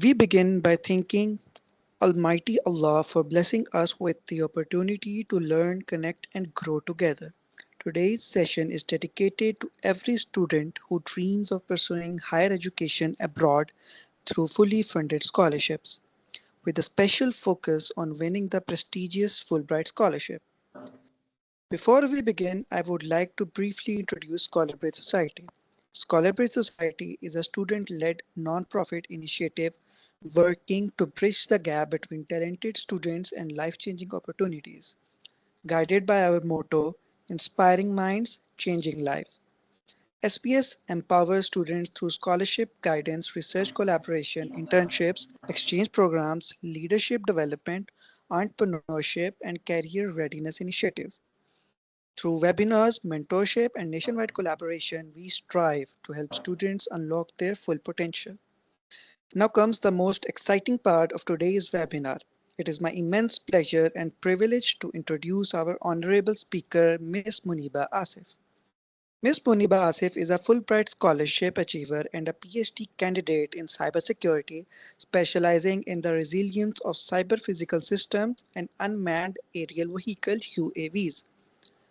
We begin by thanking Almighty Allah for blessing us with the opportunity to learn, connect, and grow together. Today's session is dedicated to every student who dreams of pursuing higher education abroad through fully funded scholarships, with a special focus on winning the prestigious Fulbright Scholarship. Before we begin, I would like to briefly introduce Scholarbright Society. Scholarbright Society is a student-led non-profit initiative working to bridge the gap between talented students and life-changing opportunities. Guided by our motto, Inspiring Minds, Changing Lives. SPS empowers students through scholarship, guidance, research collaboration, internships, exchange programs, leadership development, entrepreneurship, and career readiness initiatives. Through webinars, mentorship, and nationwide collaboration, we strive to help students unlock their full potential. Now comes the most exciting part of today's webinar. It is my immense pleasure and privilege to introduce our honorable speaker, Ms. Muneeba Asif. Ms. Muneeba Asif is a Fulbright Scholarship Achiever and a PhD candidate in cybersecurity, specializing in the resilience of cyber physical systems and unmanned aerial vehicle UAVs.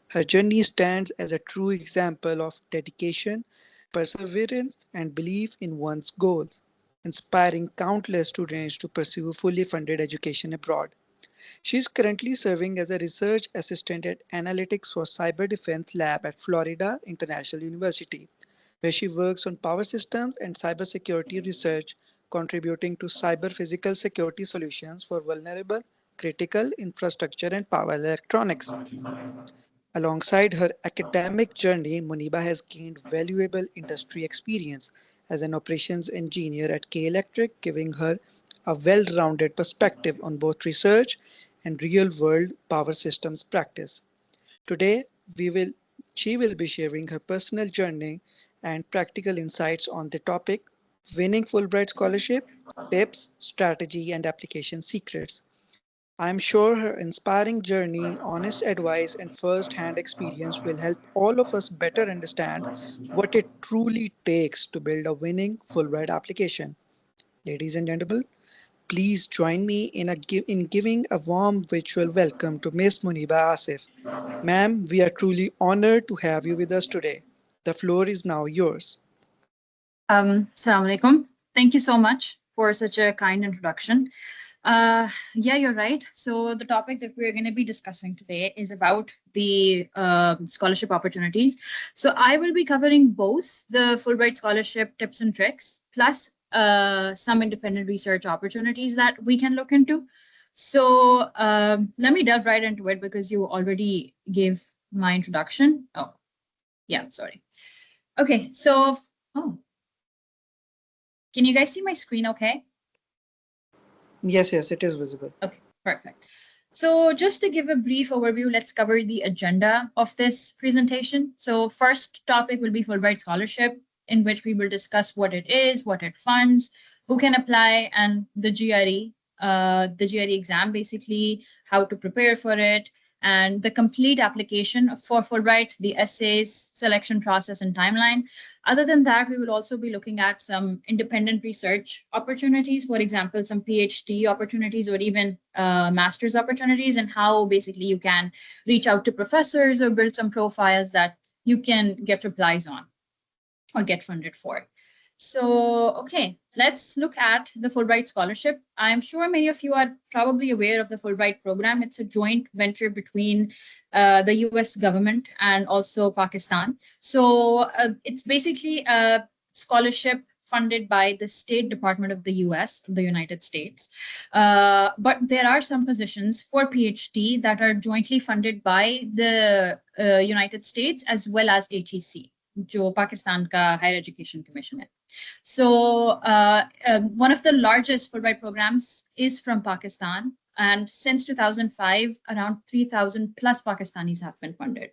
Her journey stands as a true example of dedication, perseverance, and belief in one's goals, inspiring countless students to pursue fully funded education abroad. She is currently serving as a research assistant at Analytics for Cyber Defense Lab at Florida International University, where she works on power systems and cybersecurity research, contributing to cyber physical security solutions for vulnerable, critical infrastructure and power electronics. Alongside her academic journey, Muniba has gained valuable industry experience as an operations engineer at K Electric, giving her a well-rounded perspective on both research and real-world power systems practice. Today, we will she will be sharing her personal journey and practical insights on the topic winning Fulbright scholarship, tips, strategy, and application secrets. I'm sure her inspiring journey, honest advice, and first hand experience will help all of us better understand what it truly takes to build a winning Fulbright application. Ladies and gentlemen, please join me in giving a warm virtual welcome to Ms. Muniba Asif. Ma'am, we are truly honored to have you with us today. The floor is now yours. Assalamu alaikum. Thank you so much for such a kind introduction. Yeah, you're right. So the topic that we're going to be discussing today is about the scholarship opportunities. So I will be covering both the Fulbright scholarship tips and tricks, plus some independent research opportunities that we can look into. So let me delve right into it because you already gave my introduction. Oh, yeah, sorry. Okay, so, oh, can you guys see my screen okay? Yes, it is visible. Okay, perfect. So just to give a brief overview, let's cover the agenda of this presentation. So first topic will be Fulbright Scholarship, in which we will discuss what it is, what it funds, who can apply, and the GRE exam, basically how to prepare for it, and the complete application for Fulbright, the essays, selection process, and timeline. Other than that, we will also be looking at some independent research opportunities, for example, some PhD opportunities or even master's opportunities, and how basically you can reach out to professors or build some profiles that you can get replies on or get funded for. So, okay, let's look at the Fulbright Scholarship. I'm sure many of you are probably aware of the Fulbright program. It's a joint venture between the US government and also Pakistan. So it's basically a scholarship funded by the State Department of the US, the United States. But there are some positions for PhD that are jointly funded by the United States as well as HEC. जो पाकिस्तान का higher education commission है. So one of the largest Fulbright programs is from Pakistan, and since 2005, around 3,000 plus Pakistanis have been funded.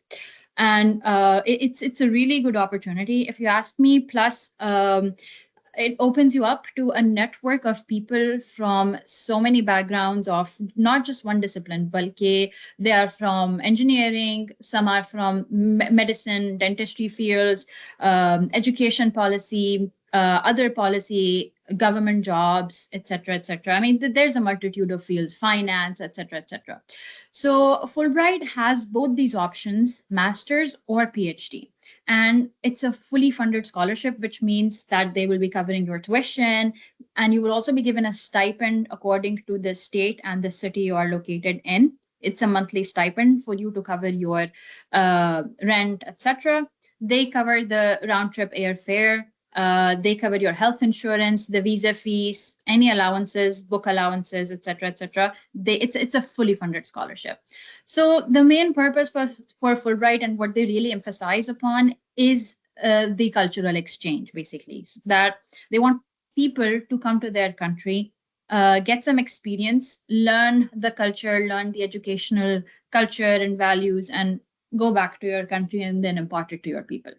And it's a really good opportunity, if you ask me. Plus, it opens you up to a network of people from so many backgrounds of not just one discipline, but they are from engineering, some are from medicine, dentistry fields, education policy, other policy, government jobs, etc., etc. I mean, there's a multitude of fields, finance, etc., etc. So Fulbright has both these options, master's or PhD. And it's a fully funded scholarship, which means that they will be covering your tuition, and you will also be given a stipend according to the state and the city you are located in. It's a monthly stipend for you to cover your rent, etc. They cover the round trip airfare. They cover your health insurance, the visa fees, any allowances, book allowances, etc., etc. It's a fully funded scholarship. So the main purpose for Fulbright and what they really emphasize upon is the cultural exchange, basically, that they want people to come to their country, get some experience, learn the culture, learn the educational culture and values, and go back to your country and then impart it to your people.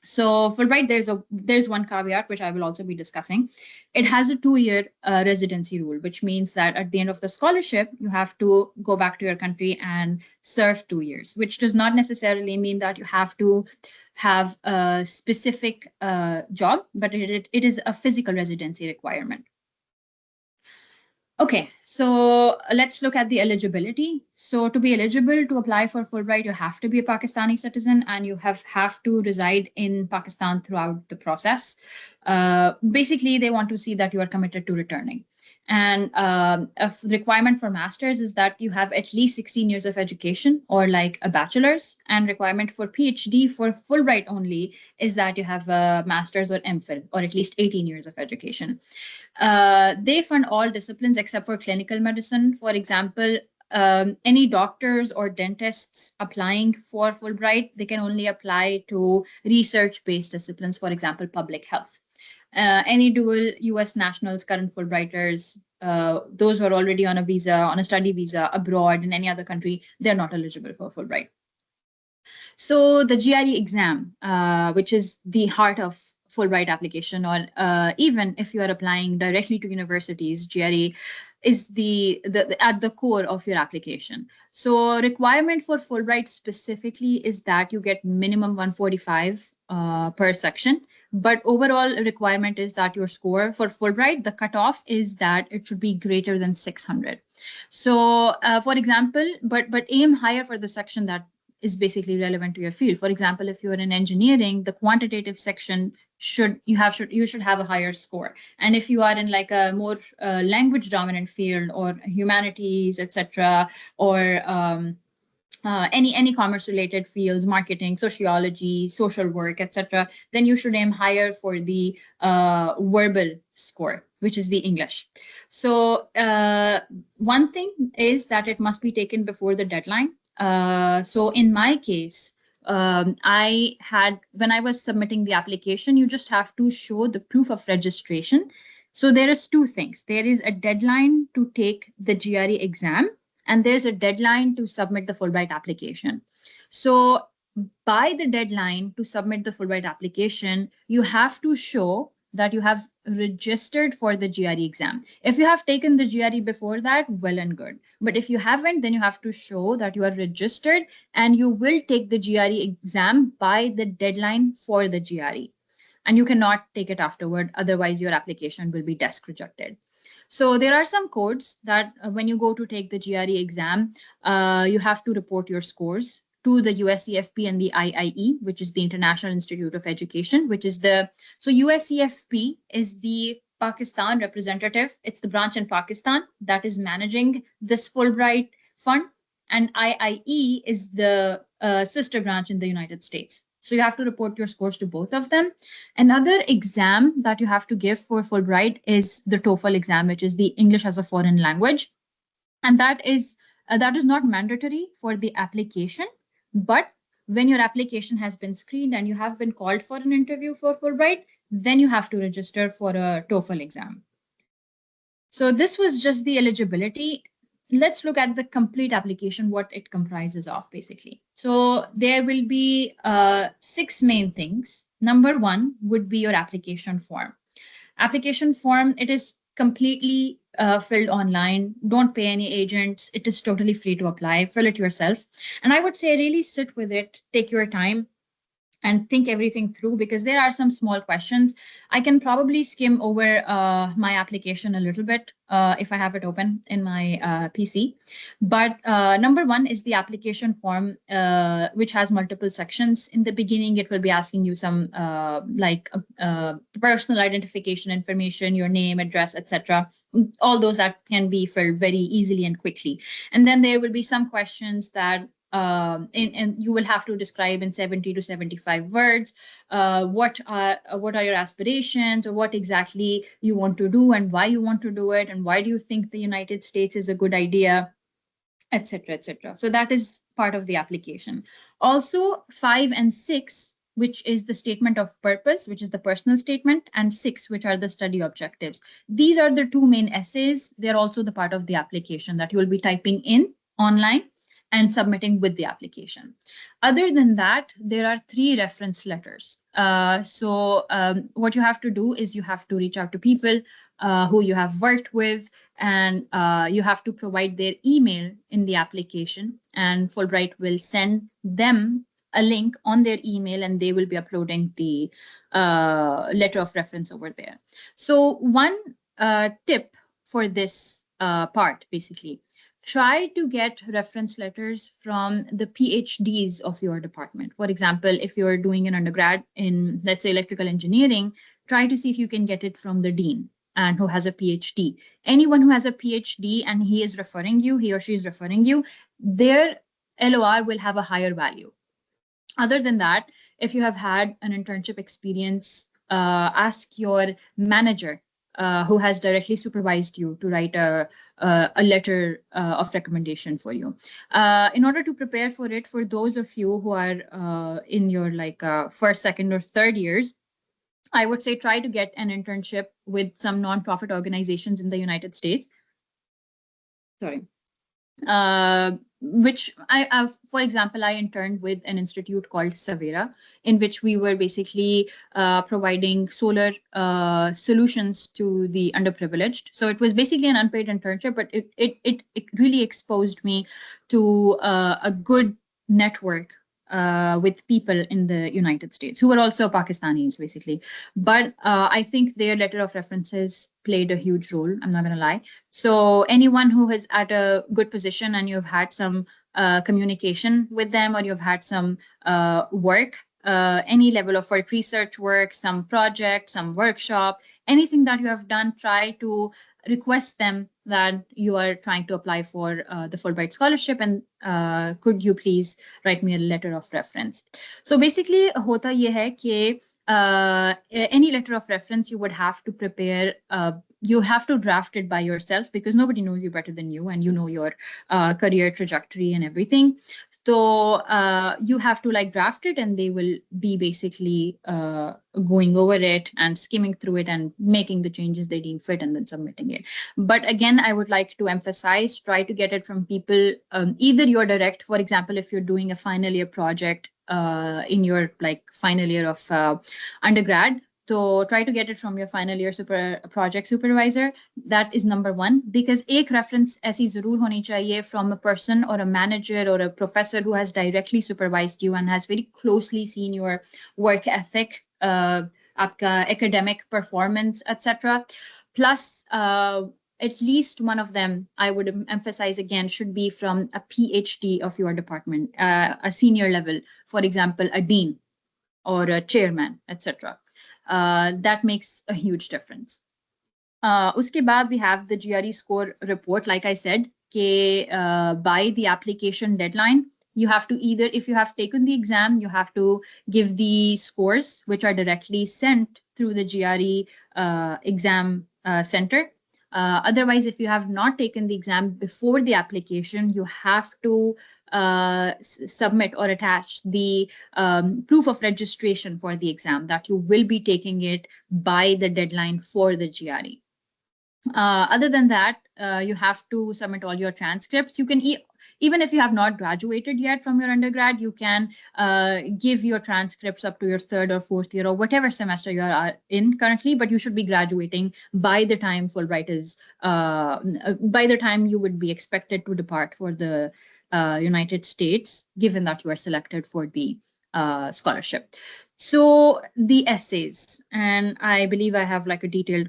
So Fulbright, there's one caveat which I will also be discussing. It has a 2-year residency rule, which means that at the end of the scholarship, you have to go back to your country and serve 2 years, which does not necessarily mean that you have to have a specific job, but it is a physical residency requirement. Okay, so let's look at the eligibility. So to be eligible to apply for Fulbright, you have to be a Pakistani citizen and you have to reside in Pakistan throughout the process. Basically, they want to see that you are committed to returning. And a requirement for masters is that you have at least 16 years of education or like a bachelor's. And requirement for PhD for Fulbright only is that you have a master's or MPhil or at least 18 years of education. They fund all disciplines except for clinical medicine. For example, any doctors or dentists applying for Fulbright, they can only apply to research-based disciplines, for example, public health. Any dual US nationals, current Fulbrighters, those who are already on a visa, on a study visa abroad in any other country, they're not eligible for Fulbright. So the GRE exam, which is the heart of Fulbright application, or even if you are applying directly to universities, GRE is at the core of your application. So requirement for Fulbright specifically is that you get minimum 145 per section. But overall requirement is that your score for Fulbright, the cutoff is that it should be greater than 600. So for example, but aim higher for the section that is basically relevant to your field. For example, if you're in engineering, the quantitative section you should have a higher score. And if you are in like a more language dominant field or humanities, etc., or any commerce related fields, marketing, sociology, social work, etc., then you should aim higher for the verbal score, which is the English. So one thing is that it must be taken before the deadline. So in my case, when I was submitting the application, you just have to show the proof of registration. So there is two things. There is a deadline to take the GRE exam, and there's a deadline to submit the Fulbright application. So by the deadline to submit the Fulbright application, you have to show that you have registered for the GRE exam. If you have taken the GRE before that, well and good. But if you haven't, then you have to show that you are registered and you will take the GRE exam by the deadline for the GRE. And you cannot take it afterward, otherwise your application will be desk rejected. So there are some codes that when you go to take the GRE exam, you have to report your scores to the USCFP and the IIE, which is the International Institute of Education, so USCFP is the Pakistan representative. It's the branch in Pakistan that is managing this Fulbright fund, and IIE is the sister branch in the United States. So you have to report your scores to both of them. Another exam that you have to give for Fulbright is the TOEFL exam, which is the English as a foreign language. And that is not mandatory for the application, but when your application has been screened and you have been called for an interview for Fulbright, then you have to register for a TOEFL exam. So this was just the eligibility. Let's look at the complete application, what it comprises of, basically. So there will be 6 main things. Number 1 would be your application form. Application form, it is completely filled online. Don't pay any agents. It is totally free to apply. Fill it yourself. And I would say really sit with it, take your time. and think everything through, because there are some small questions. I can probably skim over my application a little bit if I have it open in my PC. But number one is the application form, which has multiple sections. In the beginning, it will be asking you some personal identification information, your name, address, etc. All those that can be filled very easily and quickly. And then there will be some questions that and you will have to describe in 70 to 75 words what are your aspirations, or what exactly you want to do and why you want to do it, and why do you think the United States is a good idea, etc., etc. So that is part of the application. Also, 5 and 6, which is the statement of purpose, which is the personal statement, and 6, which are the study objectives. These are the two main essays. They're also the part of the application that you will be typing in online and submitting with the application. Other than that, there are 3 reference letters. What you have to do is you have to reach out to people who you have worked with, and you have to provide their email in the application, and Fulbright will send them a link on their email, and they will be uploading the letter of reference over there. So one tip for this part, basically, try to get reference letters from the PhDs of your department. For example, if you're doing an undergrad in, let's say, electrical engineering, try to see if you can get it from the dean and who has a PhD. Anyone who has a PhD and he or she is referring you, their LOR will have a higher value. Other than that, if you have had an internship experience, ask your manager who has directly supervised you to write a letter of recommendation for you. In order to prepare for it, for those of you who are in your first, second, or third years, I would say try to get an internship with some nonprofit organizations in the United States. Sorry. Which for example, I interned with an institute called Savera, in which we were basically providing solar solutions to the underprivileged. So it was basically an unpaid internship, but it really exposed me to a good network with people in the United States who were also Pakistanis, basically. But I think their letter of references played a huge role. I'm not going to lie. So anyone who is at a good position and you've had some communication with them, or you've had some work, any level of work, research work, some project, some workshop, anything that you have done, try to request them that you are trying to apply for the Fulbright Scholarship, and could you please write me a letter of reference. So basically, hota ye hai ki any letter of reference you would have to prepare, you have to draft it by yourself, because nobody knows you better than you, and you know your career trajectory and everything. So you have to draft it, and they will be basically going over it and skimming through it and making the changes they deem fit, and then submitting it. But again, I would like to emphasize, try to get it from people, either you're direct. For example, if you're doing a final year project in your final year of undergrad, so try to get it from your final year project supervisor. That is number one, because एक reference ऐसी जरूर होनी चाहिए from a person or a manager or a professor who has directly supervised you and has very closely seen your work ethic, आपका academic performance, etc. Plus, at least one of them, I would emphasize again, should be from a PhD of your department, a senior level, for example, a dean or a chairman, etc. That makes a huge difference. Uske baad, we have the GRE score report. Like I said, by the application deadline, you have to either, if you have taken the exam, you have to give the scores, which are directly sent through the GRE exam center. Otherwise, if you have not taken the exam before the application, you have to submit or attach the proof of registration for the exam, that you will be taking it by the deadline for the GRE. Other than that, you have to submit all your transcripts. You can even if you have not graduated yet from your undergrad, you can give your transcripts up to your third or fourth year or whatever semester you are in currently, but you should be graduating by the time Fulbright is, by the time you would be expected to depart for the United States, given that you are selected for the Scholarship. So the essays, and I believe I have like a detailed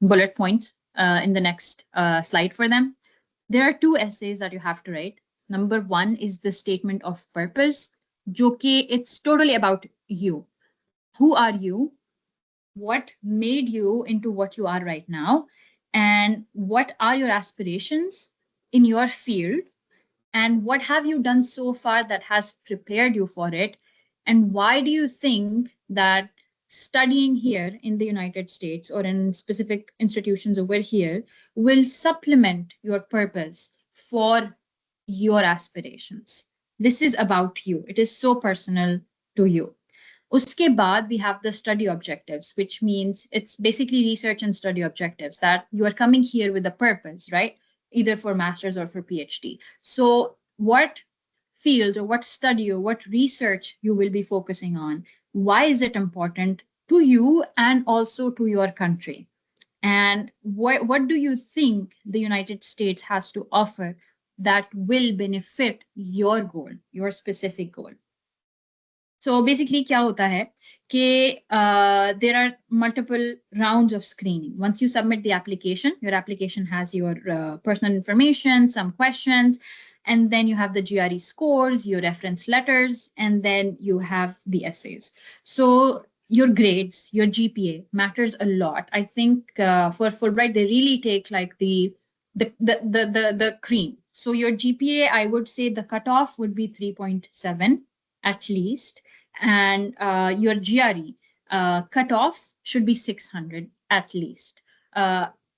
bullet points in the next slide for them. There are two essays that you have to write. Number one is the statement of purpose, jo ki it's totally about you. Who are you? What made you into what you are right now? And what are your aspirations in your field? And what have you done so far that has prepared you for it? And why do you think that studying here in the United States or in specific institutions over here will supplement your purpose for your aspirations? This is about you. It is so personal to you. Uske baad, we have the study objectives, which means it's basically research and study objectives that you are coming here with a purpose, right? Either for master's or for PhD. So what field or what study or what research you will be focusing on? Why is it important to you and also to your country? And what do you think the United States has to offer that will benefit your goal, your specific goal? So basically, क्या होता है कि there are multiple rounds of screening. Once you submit the application, your application has your personal information, some questions, and then you have the GRE scores, your reference letters, and then you have the essays. So your grades, your GPA matters a lot. I think for Fulbright, they really take like the cream. So your GPA, I would say the cutoff would be 3.7 at least, and your GRE cutoff should be 600 at least.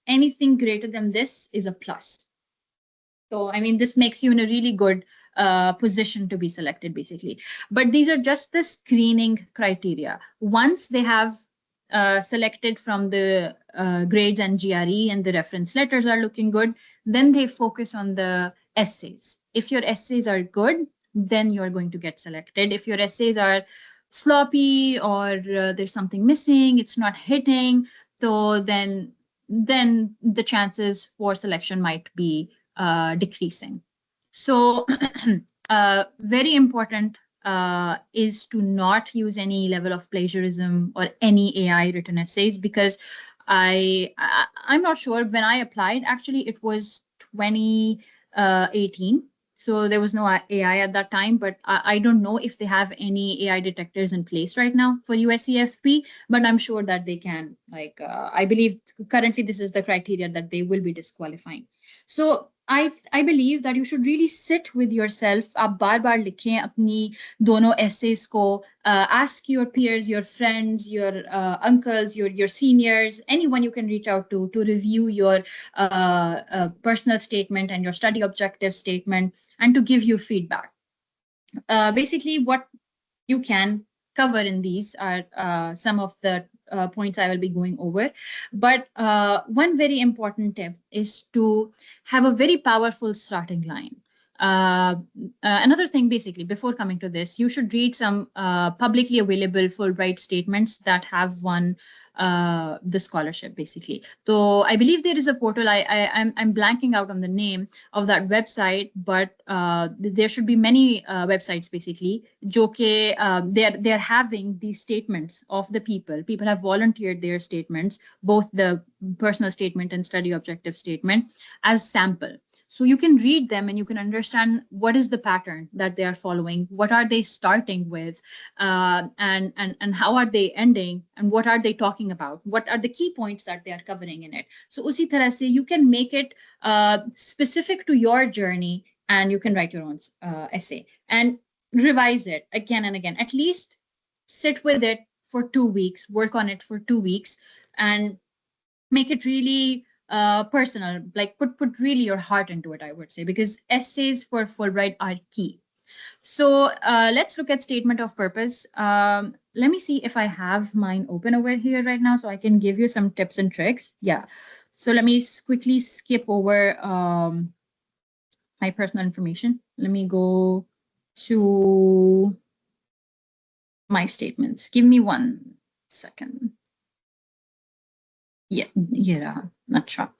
Anything greater than this is a plus. So, I mean, this makes you in a really good position to be selected, basically. But these are just the screening criteria. Once they have selected from the grades and GRE and the reference letters are looking good, then they focus on the essays. If your essays are good, then you're going to get selected. If your essays are sloppy or there's something missing, it's not hitting, so then the chances for selection might be decreasing. So very important is to not use any level of plagiarism or any AI written essays, because I'm not sure. When I applied, actually it was 2018. So there was no AI at that time, but I don't know if they have any AI detectors in place right now for USCFP, but I'm sure that they can. Like, I believe currently this is the criteria that they will be disqualifying. So I believe that you should really sit with yourself. आप बार बार लिखें अपनी दोनों essays को. Ask your peers, your friends, your uncles, your seniors, anyone you can reach out to review your personal statement and your study objective statement, and to give you feedback. Basically, what you can cover in these are some of the points I will be going over. But one very important tip is to have a very powerful starting line. Another thing, basically, before coming to this, you should read some publicly available Fulbright statements that have won the scholarship, basically. So I believe there is a portal. I'm blanking out on the name of that website, but there should be many websites, basically, jo ke they're having these statements of the people. People have volunteered their statements, both the personal statement and study objective statement, as sample. So you can read them and you can understand what is the pattern that they are following, what are they starting with, and how are they ending, and what are they talking about, what are the key points that they are covering in it. So usi tarah se you can make it specific to your journey, and you can write your own essay and revise it again and again. At least sit with it for 2 weeks, work on it for 2 weeks, and make it really personal, like put really your heart into it, I would say, because essays for Fulbright are key. So let's look at statement of purpose. Let me see if I have mine open over here right now so I can give you some tips and tricks. Yeah. So let me quickly skip over my personal information. Let me go to my statements. Give me 1 second. Yeah, not sure.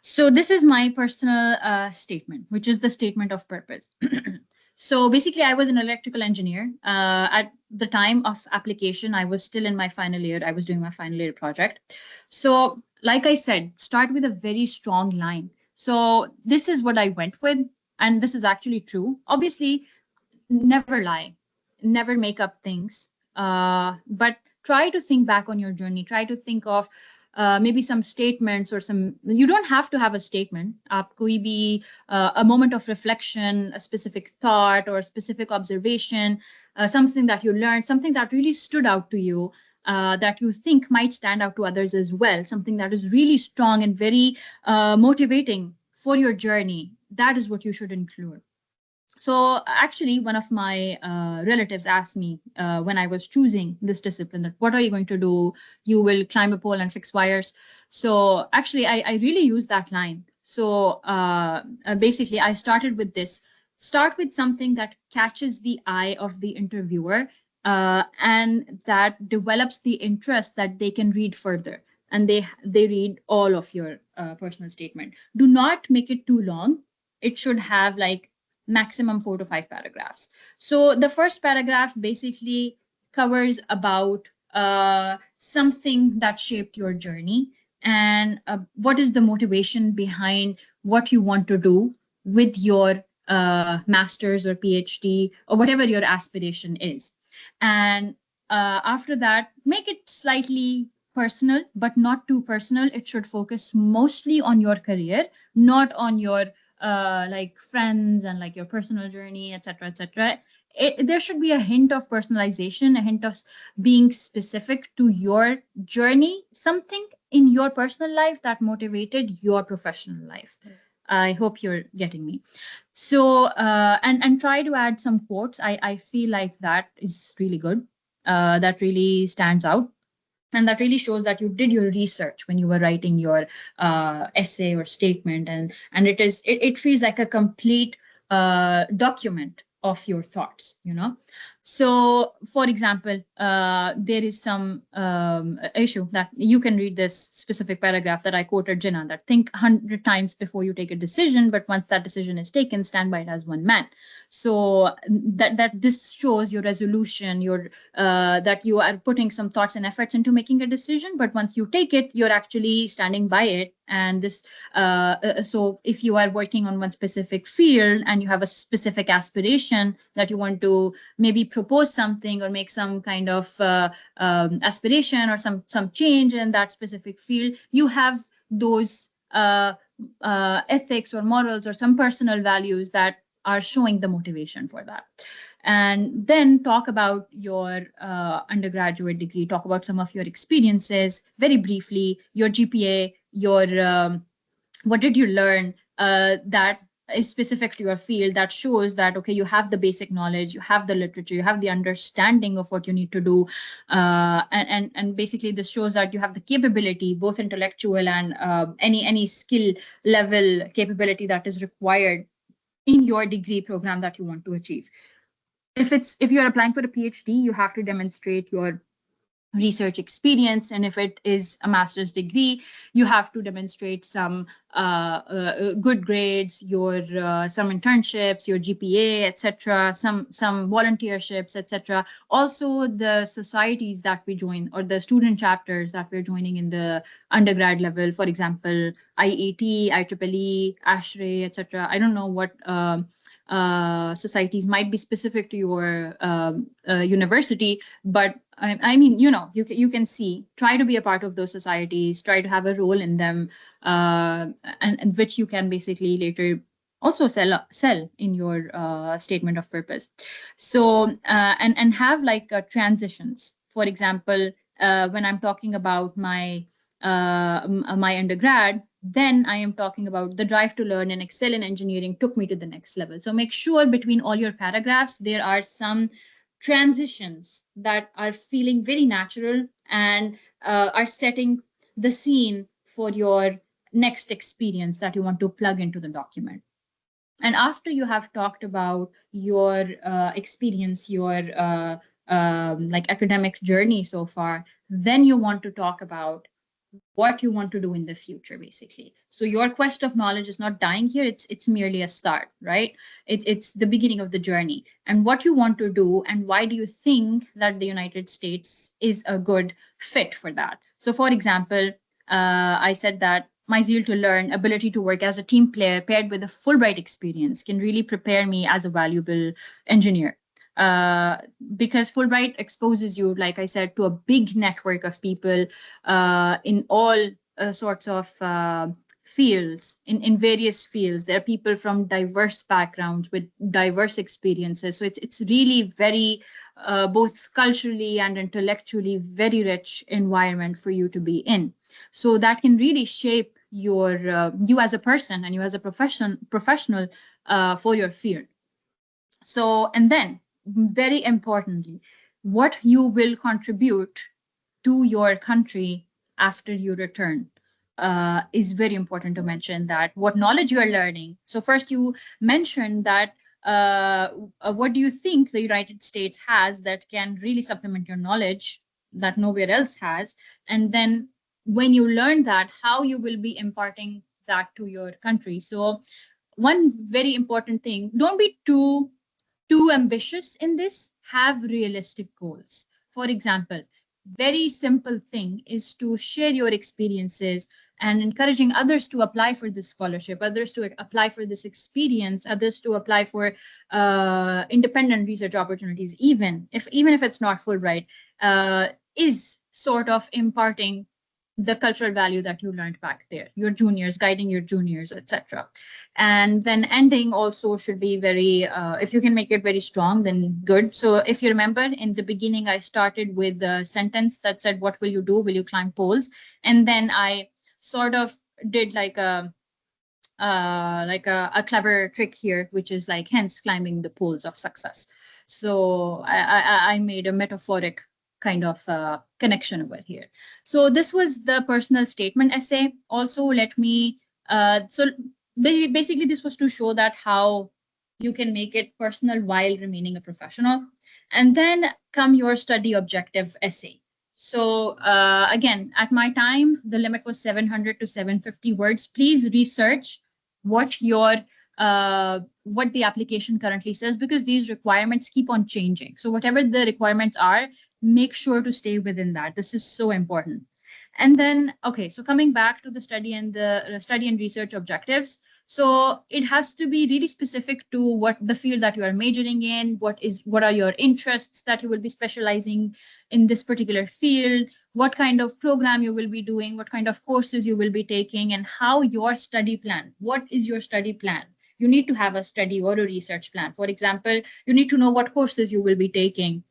So this is my personal statement, which is the statement of purpose. So basically, I was an electrical engineer. At the time of application, I was still in my final year. I was doing my final year project. So, like I said, start with a very strong line. So, this is what I went with. And this is actually true. Obviously, never lie, never make up things, but try to think back on your journey, try to think of maybe some statements or some, you don't have to have a statement, आप कोई भी a moment of reflection, a specific thought or a specific observation, something that you learned, something that really stood out to you, that you think might stand out to others as well, something that is really strong and very motivating for your journey. That is what you should include. So actually, one of my relatives asked me when I was choosing this discipline that what are you going to do? You will climb a pole and fix wires. So actually, I really used that line. So basically, I started with this. Start with something that catches the eye of the interviewer and that develops the interest that they can read further. And they read all of your personal statement. Do not make it too long. It should have like maximum 4 to 5 paragraphs. So the first paragraph basically covers about something that shaped your journey and what is the motivation behind what you want to do with your master's or PhD or whatever your aspiration is. And after that, make it slightly personal, but not too personal. It should focus mostly on your career, not on your like friends and like your personal journey, etc., etc. There should be a hint of personalization, a hint of being specific to your journey, something in your personal life that motivated your professional life. I hope you're getting me. So and try to add some quotes. I feel like that is really good. That really stands out, and that really shows that you did your research when you were writing your essay or statement, and it feels like a complete document of your thoughts, you know. So for example, there is some issue that you can read this specific paragraph that I quoted Jinnah, that think 100 times before you take a decision, but once that decision is taken, stand by it as one man. So that this shows your resolution, your that you are putting some thoughts and efforts into making a decision, but once you take it, you're actually standing by it. And this so if you are working on one specific field and you have a specific aspiration that you want to maybe propose something or make some kind of aspiration or some change in that specific field, you have those ethics or morals or some personal values that are showing the motivation for that. And then talk about your undergraduate degree, talk about some of your experiences very briefly, your GPA, your what did you learn that is specific to your field, that shows that okay, you have the basic knowledge, you have the literature, you have the understanding of what you need to do, and basically this shows that you have the capability, both intellectual and any skill level capability that is required in your degree program that you want to achieve. If you're applying for a PhD, you have to demonstrate your research experience, and if it is a master's degree, you have to demonstrate some good grades, your some internships, your GPA, etc., some volunteerships, etc. Also the societies that we join or the student chapters that we're joining in the undergrad level, for example IET, IEEE, ASHRAE, etc. I don't know what societies might be specific to your university, but I mean, you know, you can see, try to be a part of those societies, try to have a role in them, and which you can basically later also sell in your statement of purpose. So and have like transitions. For example, when I'm talking about my undergrad, then I am talking about the drive to learn and excel in engineering took me to the next level. So make sure between all your paragraphs, there are some transitions that are feeling very natural and are setting the scene for your next experience that you want to plug into the document. And after you have talked about your experience, your like academic journey so far, then you want to talk about what you want to do in the future, basically. So your quest of knowledge is not dying here, it's merely a start, right? It's the beginning of the journey, and what you want to do and why do you think that the United States is a good fit for that. So for example, I said that my zeal to learn, ability to work as a team player paired with a Fulbright experience can really prepare me as a valuable engineer. uh, because Fulbright exposes you, like I said, to a big network of people in all sorts of fields, in various fields. There are people from diverse backgrounds with diverse experiences. So it's really very, both culturally and intellectually, very rich environment for you to be in. So that can really shape you as a person and you as a professional for your field. So, and then very importantly, what you will contribute to your country after you return is very important to mention. That what knowledge you are learning. So first you mentioned that what do you think the United States has that can really supplement your knowledge that nowhere else has? And then when you learn that, how you will be imparting that to your country. So one very important thing, don't be too ambitious in this. Have realistic goals. For example, very simple thing is to share your experiences and encouraging others to apply for this scholarship, others to apply for this experience, others to apply for independent research opportunities, even if it's not Fulbright, is sort of imparting the cultural value that you learned back there, your juniors, guiding your juniors, etc. And then ending also should be very, if you can make it very strong, then good. So if you remember in the beginning, I started with a sentence that said, what will you do? Will you climb poles? And then I sort of did a clever trick here, which is like hence climbing the poles of success. So I made a metaphoric kind of connection over here. So this was the personal statement essay. Also, let me basically this was to show that how you can make it personal while remaining a professional. And then come your study objective essay. So again, at my time, the limit was 700 to 750 words. Please research what the application currently says, because these requirements keep on changing. So whatever the requirements are, make sure to stay within that. This is so important. And then, okay, so coming back to the study and research objectives. So it has to be really specific to what the field that you are majoring in, what are your interests that you will be specializing in this particular field, what kind of program you will be doing, what kind of courses you will be taking, and how your study plan. What is your study plan? You need to have a study or a research plan. For example, you need to know what courses you will be taking.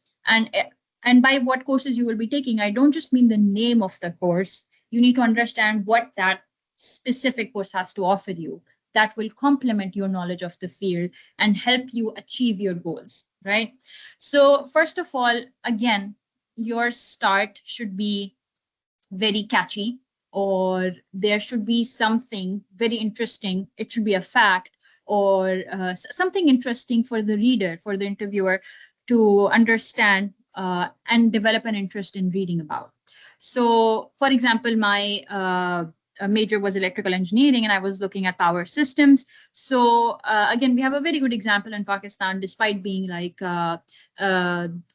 And by what courses you will be taking, I don't just mean the name of the course. You need to understand what that specific course has to offer you that will complement your knowledge of the field and help you achieve your goals, right? So first of all, again, your start should be very catchy, or there should be something very interesting. It should be a fact, or something interesting for the reader, for the interviewer to understand and develop an interest in reading about. So, for example, my major was electrical engineering, and I was looking at power systems. So, again, we have a very good example in Pakistan, despite being like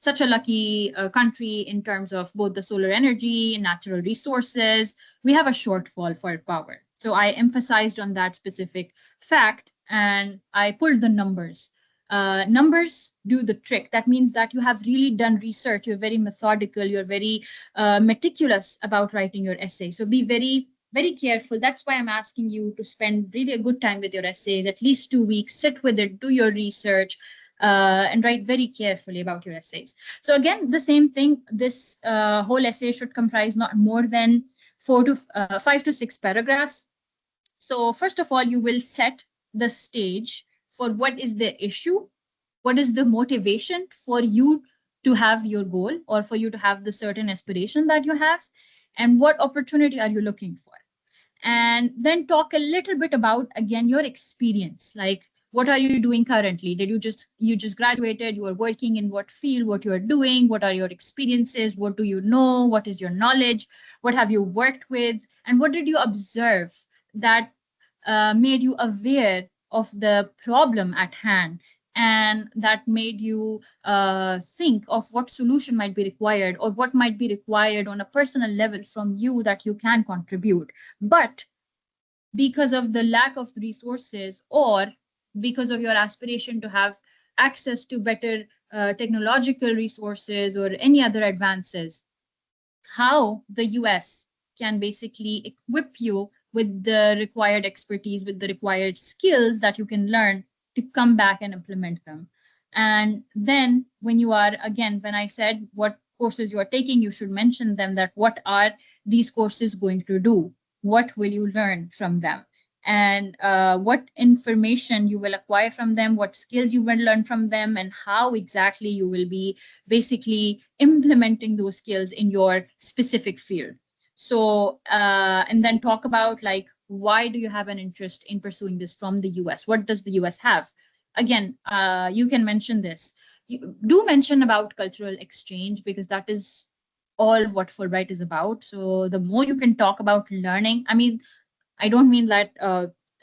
such a lucky country in terms of both the solar energy and natural resources. We have a shortfall for power. So I emphasized on that specific fact and I pulled the numbers. Numbers do the trick. That means that you have really done research. You're very methodical. You're very meticulous about writing your essay. So be very, very careful. That's why I'm asking you to spend really a good time with your essays, at least 2 weeks, sit with it, do your research, and write very carefully about your essays. So again, the same thing, this whole essay should comprise not more than 5 to 6 paragraphs. So first of all, you will set the stage for what is the issue, what is the motivation for you to have your goal or for you to have the certain aspiration that you have, and what opportunity are you looking for. And then talk a little bit about, again, your experience, like What are you doing currently? Did you just graduated? You are working in what field? What you are doing? What are your experiences? What do you know? What is your knowledge? What have you worked with? And what did you observe that made you aware of the problem at hand, and that made you think of what solution might be required, or what might be required on a personal level from you that you can contribute. But because of the lack of resources, or because of your aspiration to have access to better technological resources or any other advances, how the US can basically equip you with the required expertise, with the required skills that you can learn to come back and implement them. And then when you are, again, when I said what courses you are taking, you should mention them, that what are these courses going to do? What will you learn from them? And what information you will acquire from them, what skills you will learn from them, and how exactly you will be basically implementing those skills in your specific field. So, and then talk about like, why do you have an interest in pursuing this from the US? What does the US have? Again, you can mention this. You do mention about cultural exchange, because that is all what Fulbright is about. So the more you can talk about learning, I mean, I don't mean that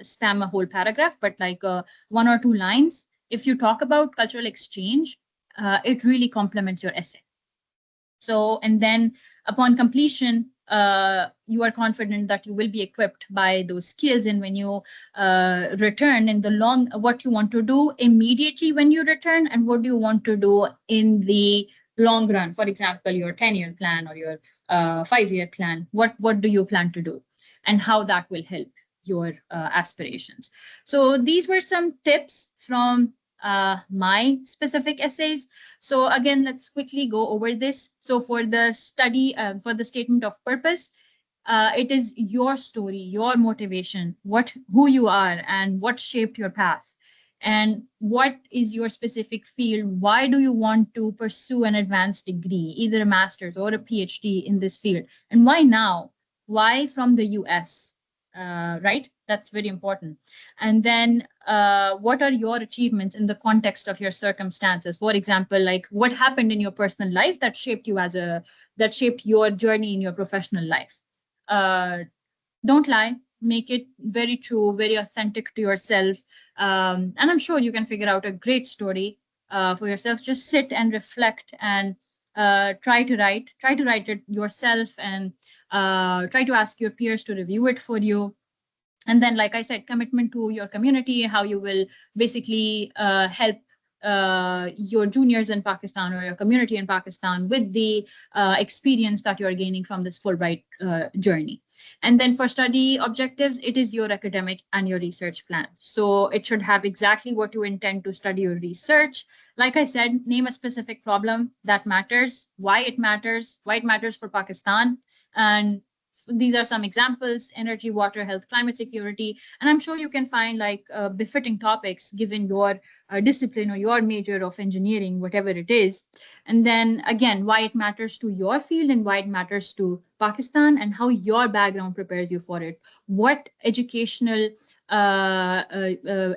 spam a whole paragraph, but like one or two lines. If you talk about cultural exchange, it really complements your essay. So, and then upon completion, you are confident that you will be equipped by those skills. And when you return in the long, what you want to do immediately when you return, and what do you want to do in the long run? For example, your 10-year plan or your 5-year plan. What do you plan to do, and how that will help your aspirations? So these were some tips from my specific essays. So again, let's quickly go over this. So for the study, for the statement of purpose, it is your story, your motivation, who you are, and what shaped your path, and what is your specific field. Why do you want to pursue an advanced degree, either a master's or a PhD in this field, and why now? Why from the US? Right? That's very important. And then what are your achievements in the context of your circumstances? For example, like what happened in your personal life that shaped you that shaped your journey in your professional life. Uh, don't lie. Make it very true, very authentic to yourself. And I'm sure you can figure out a great story for yourself. Just sit and reflect, and try to write it yourself, and try to ask your peers to review it for you. And then, like I said, commitment to your community, how you will basically help your juniors in Pakistan, or your community in Pakistan, with the experience that you're gaining from this Fulbright journey. And then for study objectives, it is your academic and your research plan. So it should have exactly what you intend to study or research. Like I said, name a specific problem that matters, why it matters for Pakistan. And these are some examples: energy, water, health, climate security. And I'm sure you can find like befitting topics given your discipline or your major of engineering, whatever it is. And then again, why it matters to your field, and why it matters to Pakistan, and how your background prepares you for it. What educational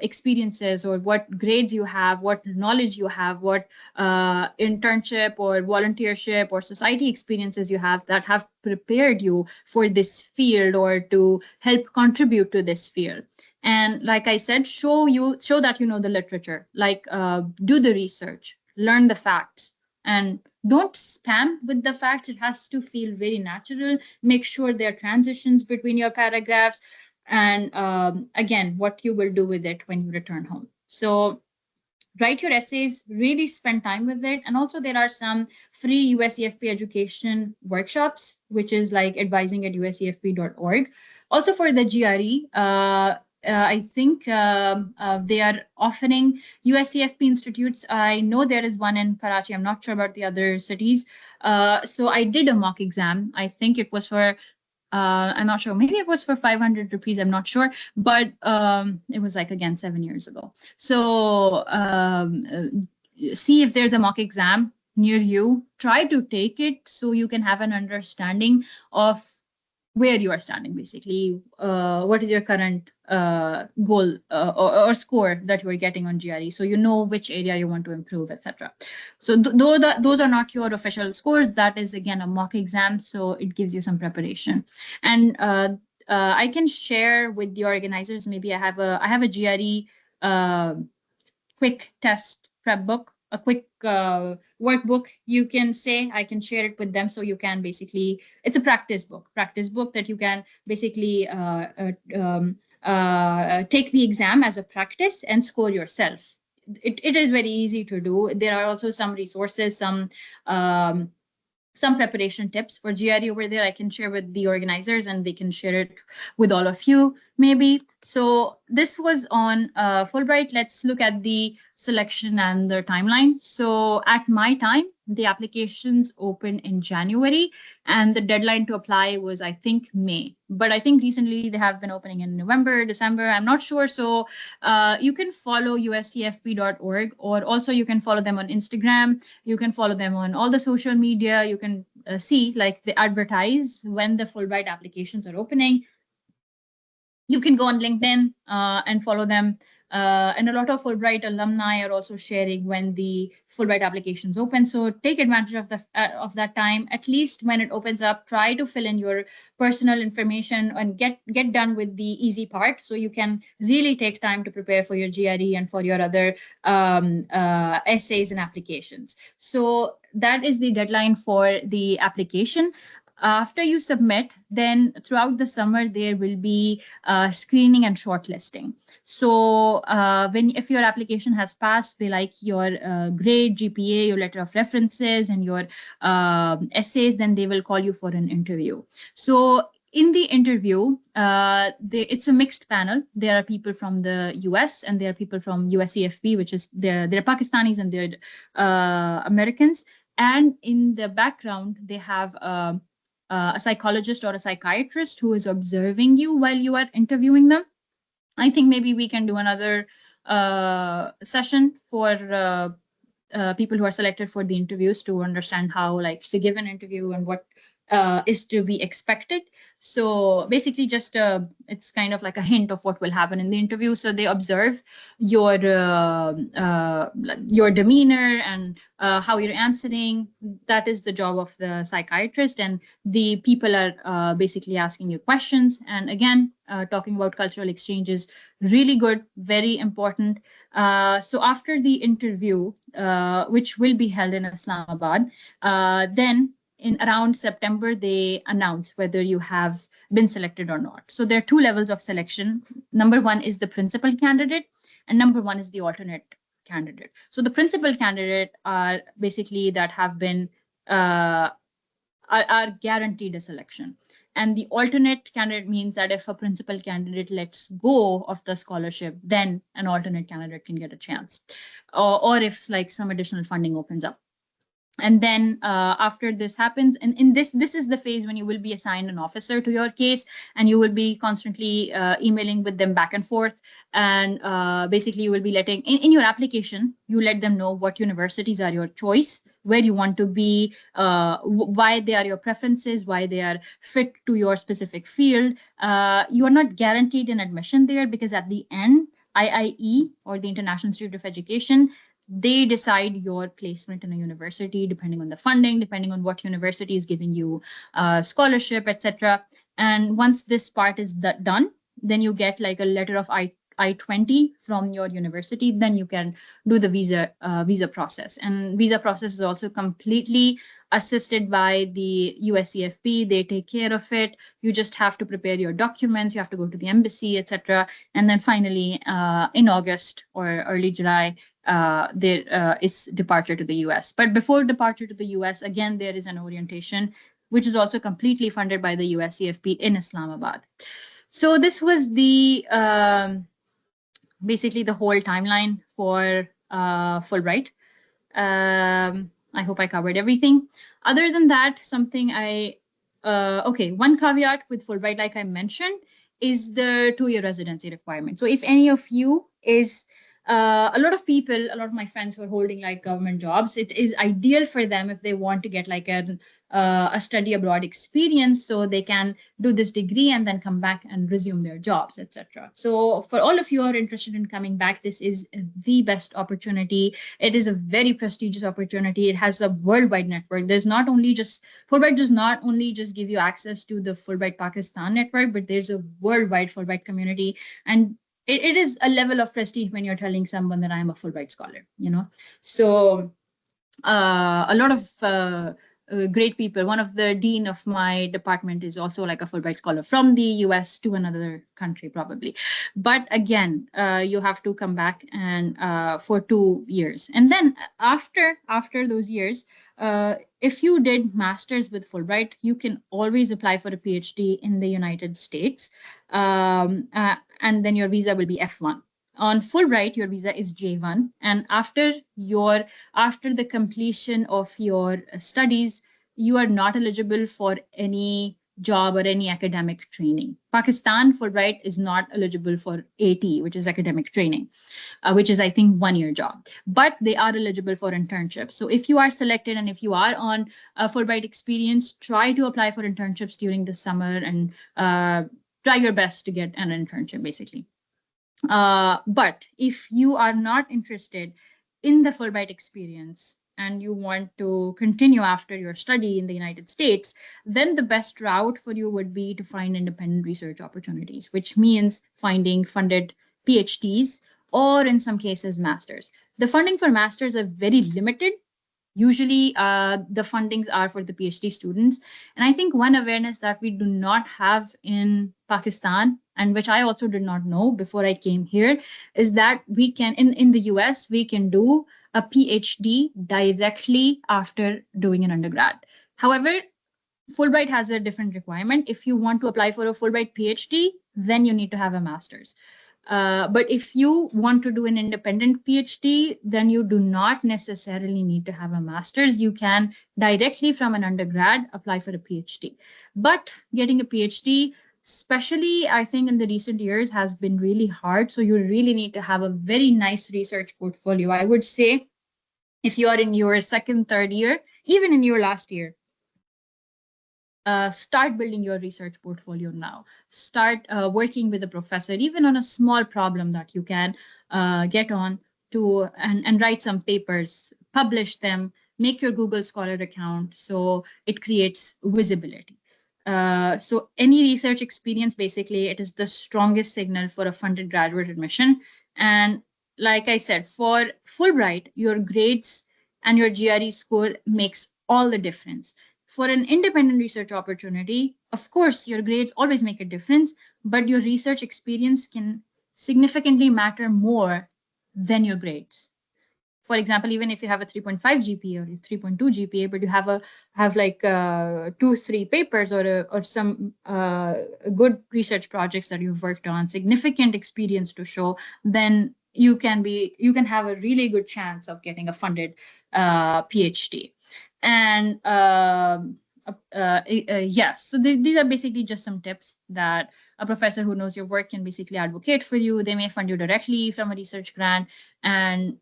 experiences, or what grades you have, what knowledge you have, what internship or volunteership or society experiences you have that have prepared you for this field, or to help contribute to this field. And like I said, show that you know the literature, like do the research, learn the facts, and don't spam with the facts. It has to feel very natural. Make sure there are transitions between your paragraphs, and again, what you will do with it when you return home. So write your essays, really spend time with it. And also there are some free USEFP education workshops, which is like advising at usefp.org. Also for the GRE, I think they are offering USEFP institutes. I know there is one in Karachi. I'm not sure about the other cities. So I did a mock exam. I think it was for I'm not sure. Maybe it was for 500 rupees. I'm not sure. But it was like, again, 7 years ago. So see if there's a mock exam near you. Try to take it so you can have an understanding of where you are standing, basically. What is your current goal or score that you are getting on GRE? So you know which area you want to improve, etc. So though those are not your official scores, that is again a mock exam, so it gives you some preparation. And I can share with the organizers. Maybe I have a GRE quick test prep book, a quick workbook, you can say. I can share it with them, so you can basically, it's a practice book that you can basically take the exam as a practice and score yourself. It is very easy to do. There are also some resources, some preparation tips for GRE over there I can share with the organizers, and they can share it with all of you maybe. So this was on Fulbright. Let's look at the selection and the timeline. So at my time, the applications opened in January, and the deadline to apply was, I think, May. But I think recently they have been opening in November, December. I'm not sure. So you can follow uscfp.org, or also you can follow them on Instagram. You can follow them on all the social media. You can see, like, they advertise when the Fulbright applications are opening. You can go on LinkedIn and follow them. And a lot of Fulbright alumni are also sharing when the Fulbright applications open. So take advantage of that time. At least when it opens up, try to fill in your personal information and get done with the easy part, so you can really take time to prepare for your GRE and for your other essays and applications. So that is the deadline for the application. After you submit, then throughout the summer there will be screening and shortlisting. So if your application has passed, they like your grade, GPA, your letter of references, and your essays, then they will call you for an interview. So in the interview, it's a mixed panel. There are people from the US and there are people from USCFP, which is they're Pakistanis and they're Americans. And in the background, they have a psychologist or a psychiatrist who is observing you while you are interviewing them. I think maybe we can do another session for people who are selected for the interviews to understand how, like, to give an interview and what is to be expected. So basically, just it's kind of like a hint of what will happen in the interview. So they observe your demeanor and how you're answering. That is the job of the psychiatrist, and the people are basically asking you questions. And again, talking about cultural exchanges, really good, very important. So after the interview, which will be held in Islamabad, then in around September, they announce whether you have been selected or not. So there are two levels of selection. Number one is the principal candidate, and number one is the alternate candidate. So the principal candidate are basically that have been are guaranteed a selection. And the alternate candidate means that if a principal candidate lets go of the scholarship, then an alternate candidate can get a chance, or if, like, some additional funding opens up. And then after this happens, and in this is the phase when you will be assigned an officer to your case, and you will be constantly emailing with them back and forth. And basically, you will be letting in your application, you let them know what universities are your choice, where you want to be, why they are your preferences, why they are fit to your specific field. You are not guaranteed an admission there, because at the end, IIE, or the International Institute of Education, they decide your placement in a university depending on the funding, depending on what university is giving you scholarship, etc. And once this part is done, then you get like a letter of I-20 from your university. Then you can do the visa process. And visa process is also completely assisted by the USCFP. They take care of it. You just have to prepare your documents. You have to go to the embassy, etc. And then finally, in August or early July, there is departure to the US. But before departure to the US, again, there is an orientation, which is also completely funded by the USCFP in Islamabad. So this was the basically the whole timeline for Fulbright. I hope I covered everything. Other than that, okay, one caveat with Fulbright, like I mentioned, is the 2-year residency requirement. So if any of you is a lot of people, a lot of my friends who are holding like government jobs, it is ideal for them if they want to get like a study abroad experience, so they can do this degree and then come back and resume their jobs, etc. So for all of you who are interested in coming back, this is the best opportunity. It is a very prestigious opportunity. It has a worldwide network. There's not only just Fulbright does not only just give you access to the Fulbright Pakistan network, but there's a worldwide Fulbright community, and it is a level of prestige when you're telling someone that I'm a Fulbright scholar, you know. So a lot of great people. One of the dean of my department is also like a Fulbright scholar from the US to another country, probably. But again, you have to come back and for 2 years, and then after those years, if you did masters with Fulbright, you can always apply for a PhD in the United States, and then your visa will be F1. On Fulbright, your visa is J1, and after the completion of your studies, you are not eligible for any job or any academic training. Pakistan Fulbright is not eligible for AT, which is academic training, which is, I think, 1 year job. But they are eligible for internships. So if you are selected and if you are on a Fulbright experience, try to apply for internships during the summer and try your best to get an internship, basically. But if you are not interested in the Fulbright experience and you want to continue after your study in the United States, then the best route for you would be to find independent research opportunities, which means finding funded PhDs or in some cases masters. The funding for masters are very limited. Usually, the fundings are for the PhD students. And I think one awareness that we do not have in Pakistan, and which I also did not know before I came here, is that we can, in the US, we can do a PhD directly after doing an undergrad. However, Fulbright has a different requirement. If you want to apply for a Fulbright PhD, then you need to have a master's. But if you want to do an independent PhD, then you do not necessarily need to have a master's. You can directly from an undergrad apply for a PhD. But getting a PhD, especially I think in the recent years, has been really hard. So you really need to have a very nice research portfolio. I would say if you are in your second, third year, even in your last year, start building your research portfolio now. Start working with a professor, even on a small problem that you can get on to and write some papers, publish them, make your Google Scholar account so it creates visibility. So any research experience, basically, it is the strongest signal for a funded graduate admission. And like I said, for Fulbright, your grades and your GRE score makes all the difference. For an independent research opportunity, of course, your grades always make a difference, but your research experience can significantly matter more than your grades. For example, even if you have a 3.5 GPA or 3.2 GPA, but you have like 2-3 papers or some good research projects that you've worked on, significant experience to show, then you can have a really good chance of getting a funded PhD. And yes, so these are basically just some tips that a professor who knows your work can basically advocate for you. They may fund you directly from a research grant, and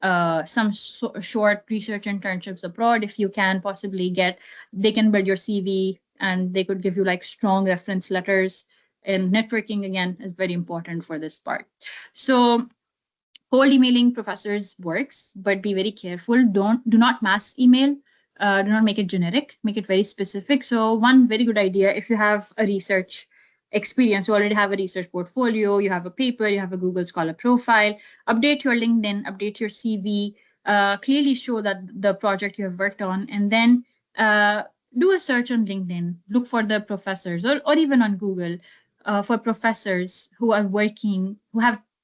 some short research internships abroad if you can possibly get. They can build your CV and they could give you like strong reference letters. And networking, again, is very important for this part. So cold emailing professors works, but be very careful. Do not mass email. Do not make it generic. Make it very specific. So one very good idea, if you have a research experience, you already have a research portfolio, you have a paper, you have a Google Scholar profile, update your LinkedIn, update your CV, clearly show that the project you have worked on, and then do a search on LinkedIn, look for the professors or even on Google for professors who are working,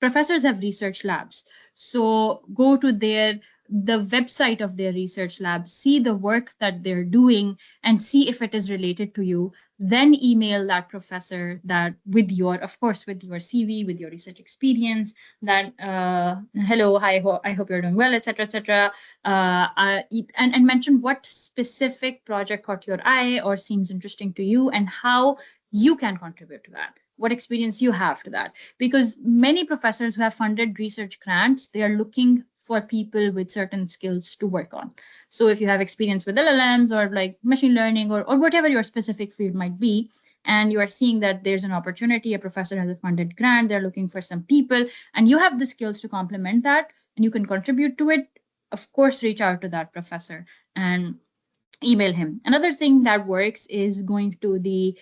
professors have research labs. So go to the website of their research lab, see the work that they're doing, and see if it is related to you. Then email that professor that with your CV, with your research experience, that hello, hi, I hope you're doing well, etc., etc. And mention what specific project caught your eye or seems interesting to you and how you can contribute to that. what experience you have to that. Because many professors who have funded research grants, they are looking for people with certain skills to work on. So if you have experience with LLMs or like machine learning or whatever your specific field might be, and you are seeing that there's an opportunity, a professor has a funded grant, they're looking for some people, and you have the skills to complement that, and you can contribute to it, of course, reach out to that professor and email him. Another thing that works is going to the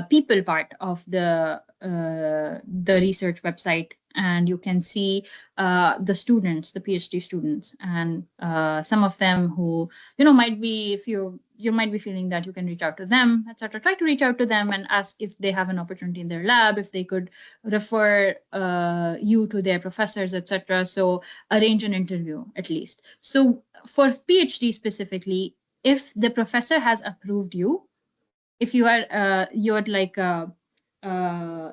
people part of the research website, and you can see the students, the PhD students, and some of them who might be, if you might be feeling that you can reach out to them, etc. Try to reach out to them and ask if they have an opportunity in their lab, if they could refer you to their professors, etc. So arrange an interview at least. So for PhD specifically, if the professor has approved you, if you are you're like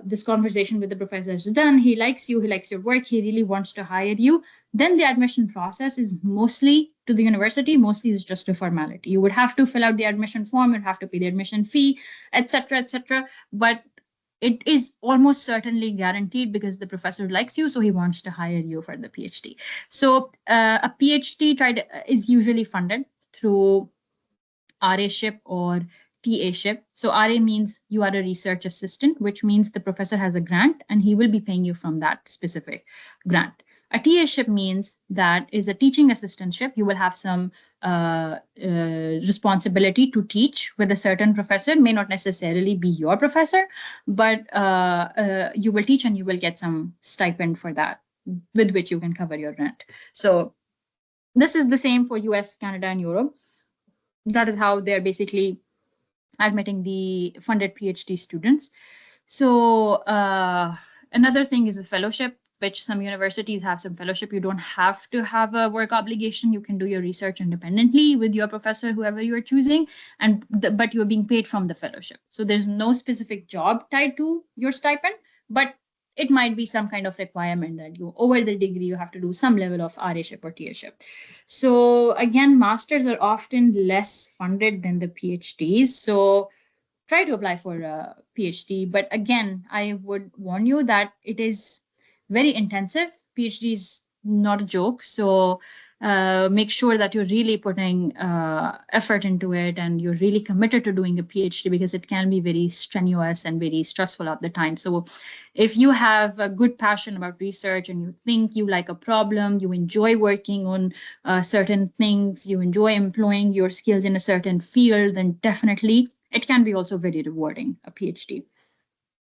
this conversation with the professor is done, he likes you, he likes your work, he really wants to hire you, then the admission process is mostly to the university, mostly is just a formality. You would have to fill out the admission form, you'd have to pay the admission fee, etc., etc. But it is almost certainly guaranteed because the professor likes you, so he wants to hire you for the PhD. So a PhD is usually funded through RA-ship or TA-ship. So RA means you are a research assistant, which means the professor has a grant and he will be paying you from that specific grant. A TA-ship means that is a teaching assistantship. You will have some responsibility to teach with a certain professor, may not necessarily be your professor, but you will teach and you will get some stipend for that, with which you can cover your rent. So this is the same for US, Canada, and Europe. That is how they're basically admitting the funded PhD students. So another thing is a fellowship, which some universities have some fellowship. You don't have to have a work obligation. You can do your research independently with your professor, whoever you are choosing, but you're being paid from the fellowship. So there's no specific job tied to your stipend, but it might be some kind of requirement that you, over the degree, you have to do some level of RA-ship or TA-ship. So again, masters are often less funded than the PhDs. So try to apply for a PhD. But again, I would warn you that it is very intensive. PhD is not a joke. So make sure that you're really putting effort into it and you're really committed to doing a PhD, because it can be very strenuous and very stressful at the time. So if you have a good passion about research and you think you like a problem, you enjoy working on certain things, you enjoy employing your skills in a certain field, then definitely it can be also very rewarding, a PhD.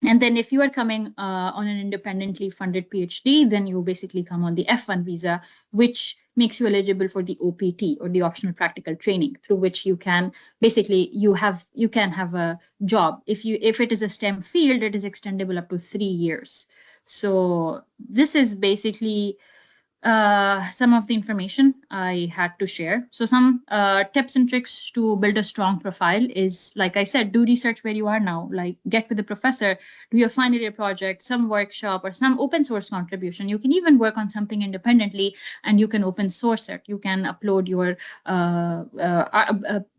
And then if you are coming on an independently funded PhD, then you basically come on the F1 visa, which makes you eligible for the OPT, or the optional practical training, through which you can basically you can have a job. If it is a STEM field, it is extendable up to 3 years. So this is basically some of the information I had to share. So some tips and tricks to build a strong profile is, like I said, do research where you are now, like get with the professor, do your final year project, some workshop or some open source contribution. You can even work on something independently and you can open source it. You can upload your,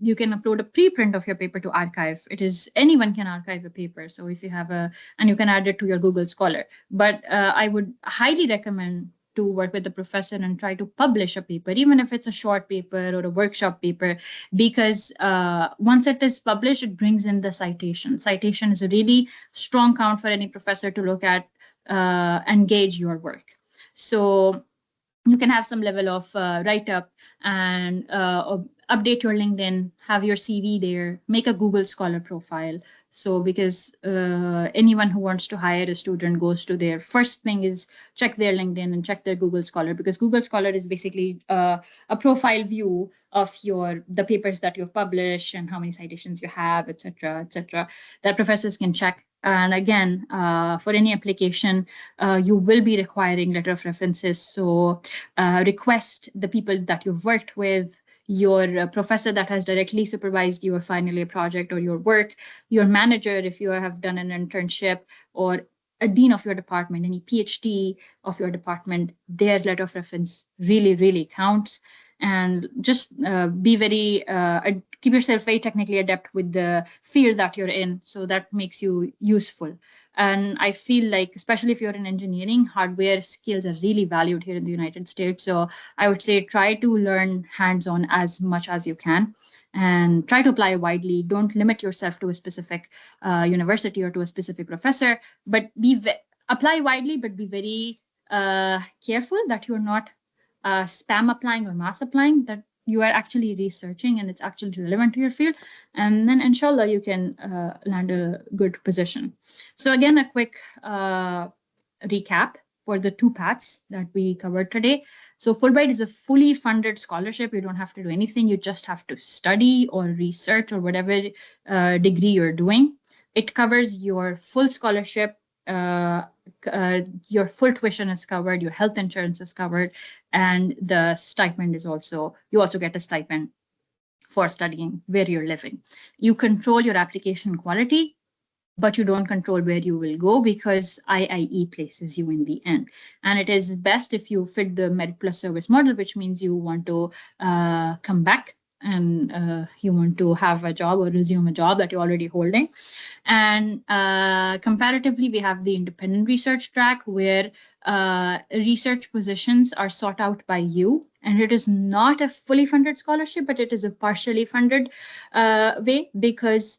you can upload a preprint of your paper to archive. It is, anyone can archive a paper. So if you have and you can add it to your Google Scholar. But I would highly recommend to work with the professor and try to publish a paper, even if it's a short paper or a workshop paper, because once it is published, it brings in the citation. Citation is a really strong count for any professor to look at and gauge your work. So you can have some level of write-up and update your LinkedIn, have your CV there, make a Google Scholar profile. So because anyone who wants to hire a student goes to their first thing is check their LinkedIn and check their Google Scholar, because Google Scholar is basically a profile view of the papers that you've published and how many citations you have, etc., that professors can check. And again, for any application, you will be requiring letter of references. So request the people that you've worked with, your professor that has directly supervised your final year project or your work, your manager if you have done an internship, or a dean of your department, any PhD of your department. Their letter of reference really, really counts. And just be very, keep yourself very technically adept with the field that you're in. So that makes you useful. And I feel like, especially if you're in engineering, hardware skills are really valued here in the United States. So I would say try to learn hands-on as much as you can and try to apply widely. Don't limit yourself to a specific university or to a specific professor, but apply widely, but be very careful that you're not spam applying or mass applying, that you are actually researching and it's actually relevant to your field. And then inshallah, you can land a good position. So again, a quick recap for the two paths that we covered today. So Fulbright is a fully funded scholarship. You don't have to do anything. You just have to study or research or whatever degree you're doing. It covers your full scholarship. Your full tuition is covered, your health insurance is covered, and the stipend is also, you also get a stipend for studying where you're living. You control your application quality, but you don't control where you will go because IIE places you in the end. And it is best if you fit the merit plus service model, which means you want to come back and you want to have a job or resume a job that you're already holding. And comparatively, we have the independent research track where research positions are sought out by you. And it is not a fully funded scholarship, but it is a partially funded way because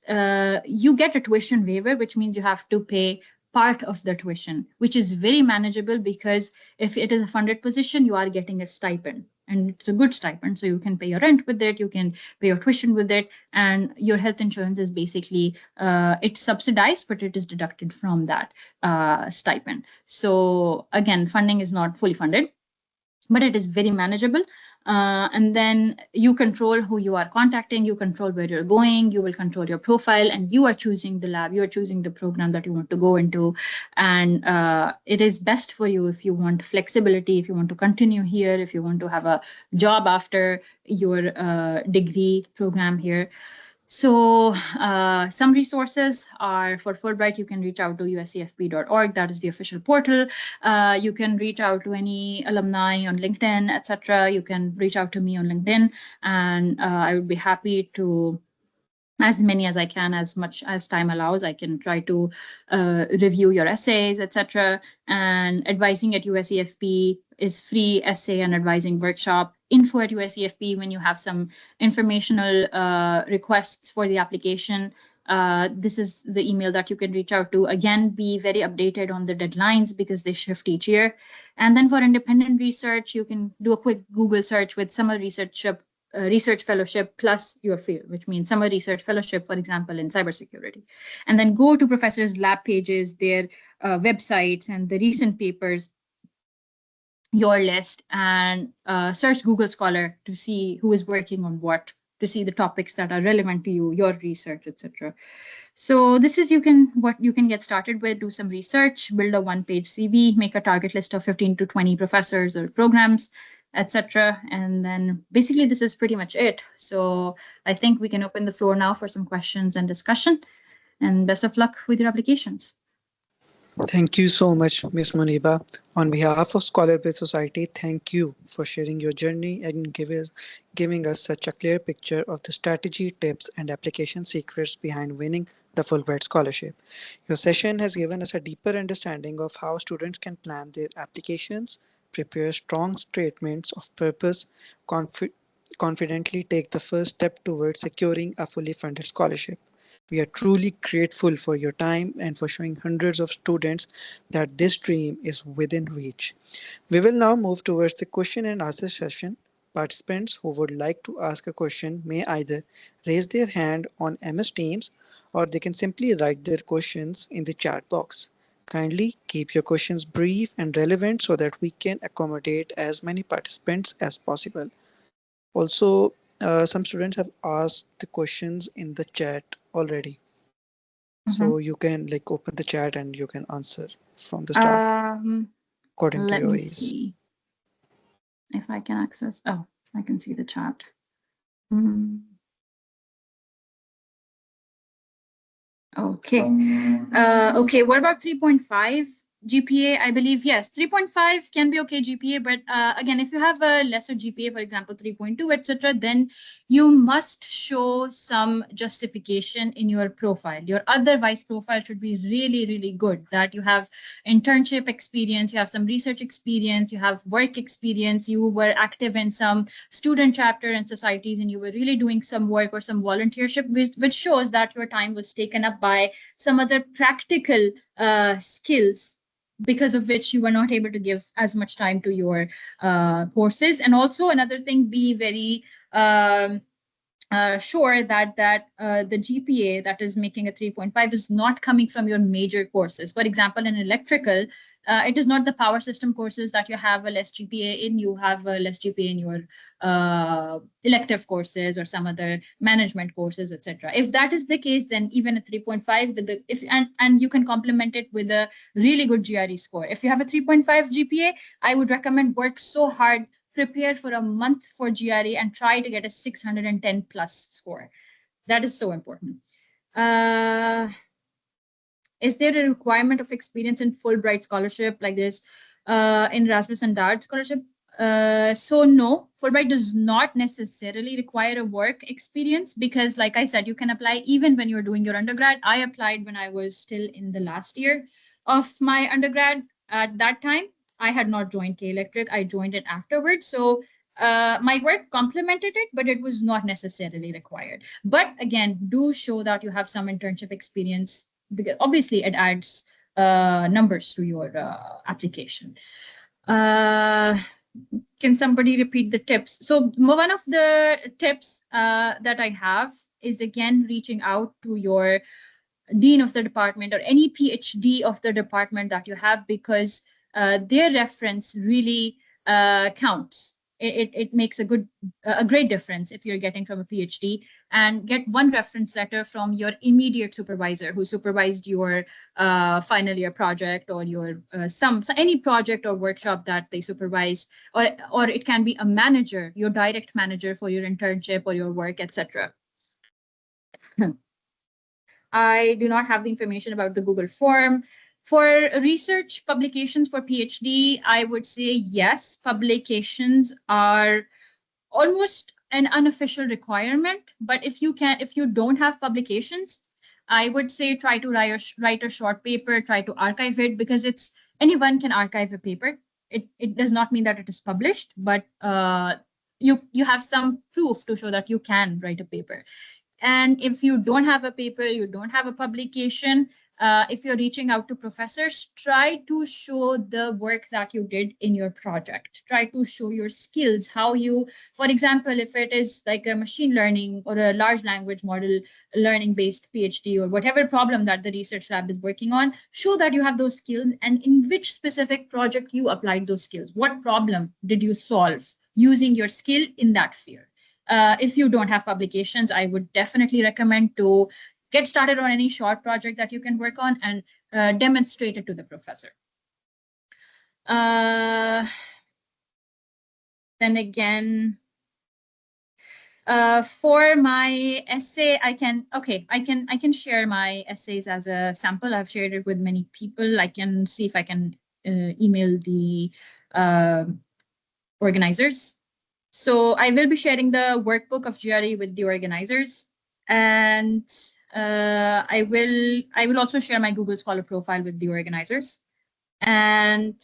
you get a tuition waiver, which means you have to pay part of the tuition, which is very manageable because if it is a funded position, you are getting a stipend. And it's a good stipend. So you can pay your rent with it, you can pay your tuition with it, and your health insurance is basically, it's subsidized, but it is deducted from that stipend. So again, funding is not fully funded, but it is very manageable. And then you control who you are contacting, you control where you're going, you will control your profile, and you are choosing the lab, you are choosing the program that you want to go into. And it is best for you if you want flexibility, if you want to continue here, if you want to have a job after your degree program here. So some resources are for Fulbright. You can reach out to uscfp.org. That is the official portal. You can reach out to any alumni on LinkedIn, etc. You can reach out to me on LinkedIn, and I would be happy to, as many as I can, as much as time allows. I can try to review your essays, etc. And advising at USCFP is free essay and advising workshop. Info at USCFP when you have some informational requests for the application. This is the email that you can reach out to. Again, be very updated on the deadlines because they shift each year. And then for independent research, you can do a quick Google search with summer research fellowship plus your field, which means summer research fellowship, for example, in cybersecurity. And then go to professors' lab pages, their websites, and the recent papers, your list, and search Google Scholar to see who is working on what, to see the topics that are relevant to you, your research, etc. So this is what you can get started with. Do some research, build a one-page CV, make a target list of 15 to 20 professors or programs, etc. And then basically this is pretty much it. So I think we can open the floor now for some questions and discussion. And best of luck with your applications. Thank you so much, Ms. Muneeba. On behalf of Scholar-Based Society, thank you for sharing your journey and giving us such a clear picture of the strategy, tips, and application secrets behind winning the Fulbright Scholarship. Your session has given us a deeper understanding of how students can plan their applications, prepare strong statements of purpose, confidently take the first step towards securing a fully funded scholarship. We are truly grateful for your time and for showing hundreds of students that this dream is within reach. We will now move towards the question and answer session. Participants who would like to ask a question may either raise their hand on MS Teams or they can simply write their questions in the chat box. Kindly keep your questions brief and relevant so that we can accommodate as many participants as possible. Also, some students have asked the questions in the chat already. So you can like open the chat and you can answer from the start according to Let your me ease. see if I can access. Oh, I can see the chat. Okay. Okay. What about 3.5? GPA, I believe, yes, 3.5 can be okay GPA, but again, if you have a lesser GPA, for example, 3.2, etc., then you must show some justification in your profile. Your otherwise profile should be really, really good, that you have internship experience, you have some research experience, you have work experience, you were active in some student chapter and societies, and you were really doing some work or some volunteership, which shows that your time was taken up by some other practical skills, because of which you were not able to give as much time to your courses. And also another thing, be very sure that the GPA that is making a 3.5 is not coming from your major courses. For example, in electrical, it is not the power system courses that you have a less GPA in. You have a less GPA in your elective courses or some other management courses, etc. If that is the case, then even a 3.5 with the and you can complement it with a really good GRE score. If you have a 3.5 GPA, I would recommend work so hard, prepare for a month for GRE, and try to get a 610 plus score. That is so important. Is there a requirement of experience in Fulbright scholarship like this in Erasmus and DART scholarship? So no, Fulbright does not necessarily require a work experience, because like I said, you can apply even when you're doing your undergrad. I applied when I was still in the last year of my undergrad. At that time, I had not joined K Electric. I joined it afterwards. So my work complemented it, but it was not necessarily required. But again, do show that you have some internship experience, because obviously it adds numbers to your application. Can somebody repeat the tips? So one of the tips that I have is, again, reaching out to your dean of the department or any PhD of the department that you have, because their reference really counts. It makes a great difference if you're getting from a PhD, and get one reference letter from your immediate supervisor who supervised your final year project, or your any project or workshop that they supervised, or it can be a manager, your direct manager for your internship or your work, etc. I do not have the information about the Google form. For research publications for PhD, I would say yes, publications are almost an unofficial requirement. But if you don't have publications, I would say try to write a short paper, try to archive it, because anyone can archive a paper. It does not mean that it is published, but you have some proof to show that you can write a paper. And if you don't have a paper, you don't have a publication, if you're reaching out to professors, try to show the work that you did in your project. Try to show your skills, how you, for example, if it is like a machine learning or a large language model learning based PhD, or whatever problem that the research lab is working on, show that you have those skills and in which specific project you applied those skills. What problem did you solve using your skill in that field? If you don't have publications, I would definitely recommend to get started on any short project that you can work on and demonstrate it to the professor. Then again, for my essay, I can share my essays as a sample. I've shared it with many people. I can see if I can email the organizers. So I will be sharing the workbook of GRE with the organizers, and I will also share my Google Scholar profile with the organizers, and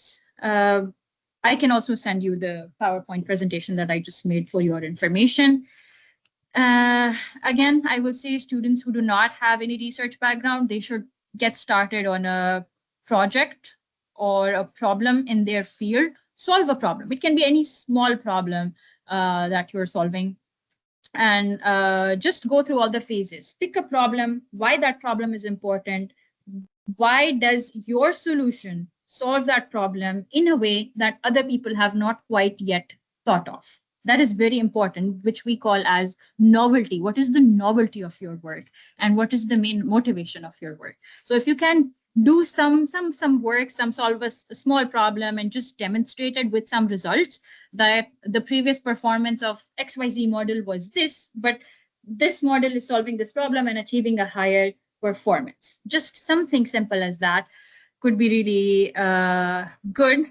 I can also send you the PowerPoint presentation that I just made for your information. Again, I will say students who do not have any research background, they should get started on a project or a problem in their field. Solve a problem. It can be any small problem that you're solving, and just go through all the phases. Pick a problem, why that problem is important, why does your solution solve that problem in a way that other people have not quite yet thought of. That is very important, which we call as novelty. What is the novelty of your work, and what is the main motivation of your work? So if you can do some work, solve a small problem and just demonstrate it with some results, that the previous performance of XYZ model was this, but this model is solving this problem and achieving a higher performance. Just something simple as that. could be really good.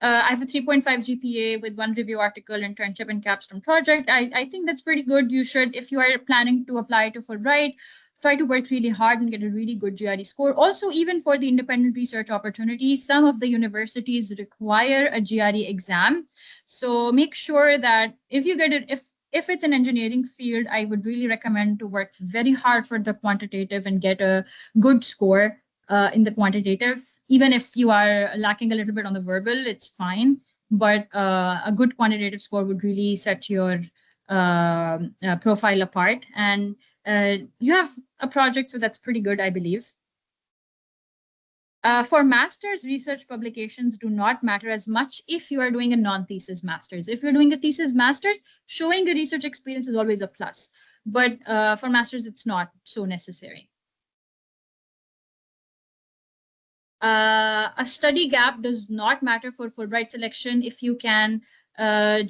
I have a 3.5 GPA with 1 review article, internship, and capstone project. I think that's pretty good. You should, if you are planning to apply to Fulbright, try to work really hard and get a really good GRE score. Also, even for the independent research opportunities, some of the universities require a GRE exam. So make sure that if you get it, if it's an engineering field, I would really recommend to work very hard for the quantitative and get a good score in the quantitative. Even if you are lacking a little bit on the verbal, it's fine. But a good quantitative score would really set your profile apart. And you have a project, so that's pretty good, I believe. For master's, research publications do not matter as much if you are doing a non-thesis master's. If you're doing a thesis master's, showing a research experience is always a plus. But for master's, it's not so necessary. A study gap does not matter for Fulbright selection if you can